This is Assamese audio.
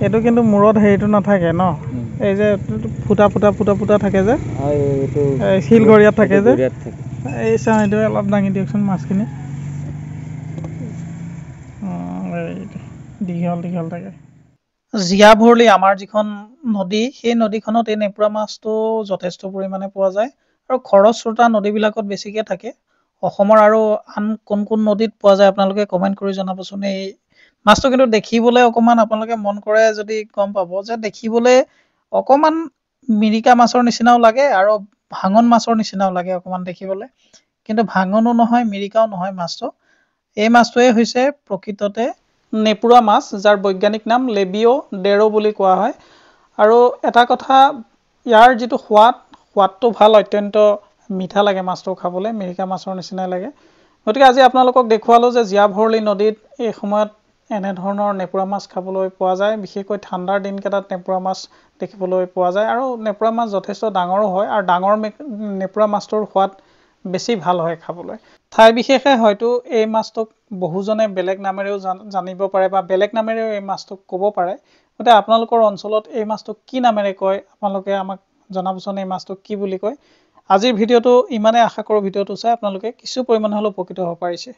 এইটো কিন্তু মূৰত হেৰিটো নাথাকে ন এই যে ফুটা ফুটা ফুটা ফুটা থাকে যে শিলঘৰীয়াত থাকে যে এই চাওঁ এইটো অলপ দাঙি দিয়কচোন মাছখিনি দীঘল দীঘল থাকে জীয়া ভৰলি আমাৰ যিখন নদী সেই নদীখনত এই নেপুৰা মাছটো যথেষ্ট পৰিমাণে পোৱা যায় আৰু খৰস্ৰোতা নদীবিলাকত বেছিকৈ থাকে অসমৰ আৰু আন কোন কোন নদীত পোৱা যায় আপোনালোকে কমেণ্ট কৰি জনাবচোন এই মাছটো কিন্তু দেখিবলৈ অকণমান আপোনালোকে মন কৰে যদি গম পাব যে দেখিবলৈ অকণমান মিৰিকা মাছৰ নিচিনাও লাগে আৰু ভাঙন মাছৰ নিচিনাও লাগে অকণমান দেখিবলৈ কিন্তু ভাঙনো নহয় মিৰিকাও নহয় মাছটো এই মাছটোৱে হৈছে প্ৰকৃততে নেপুৰা মাছ যাৰ বৈজ্ঞানিক নাম লেবিঅ' ডেৰ' বুলি কোৱা হয় আৰু এটা কথা ইয়াৰ যিটো সোৱাদটো ভাল অত্যন্ত মিঠা লাগে মাছটো খাবলৈ মিৰিকা মাছৰ নিচিনাই লাগে গতিকে আজি আপোনালোকক দেখুৱালোঁ যে জীয়া ভৰলি নদীত এই সময়ত এনেধৰণৰ নেপুৰা মাছ খাবলৈ পোৱা যায় বিশেষকৈ ঠাণ্ডাৰ দিনকেইটাত নেপুৰা মাছ দেখিবলৈ পোৱা যায় আৰু নেপুৰা মাছ যথেষ্ট ডাঙৰো হয় আৰু ডাঙৰ নেপুৰা মাছটোৰ সোৱাদ বেছি ভাল হয় খাবলৈ ঠাই বিশেষে হয়তো এই মাছটোক বহুজনে বেলেগ নামেৰেও জানিব পাৰে বা বেলেগ নামেৰেও এই মাছটোক ক'ব পাৰে গতিকে আপোনালোকৰ অঞ্চলত এই মাছটোক কি নামেৰে কয় আপোনালোকে আমাক জনাবচোন এই মাছটোক কি বুলি কয় আজিৰ ভিডিঅ'টো ইমানে আশা কৰোঁ ভিডিঅ'টো চাই আপোনালোকে কিছু পৰিমাণে হ'লেও উপকৃত হ'ব পাৰিছে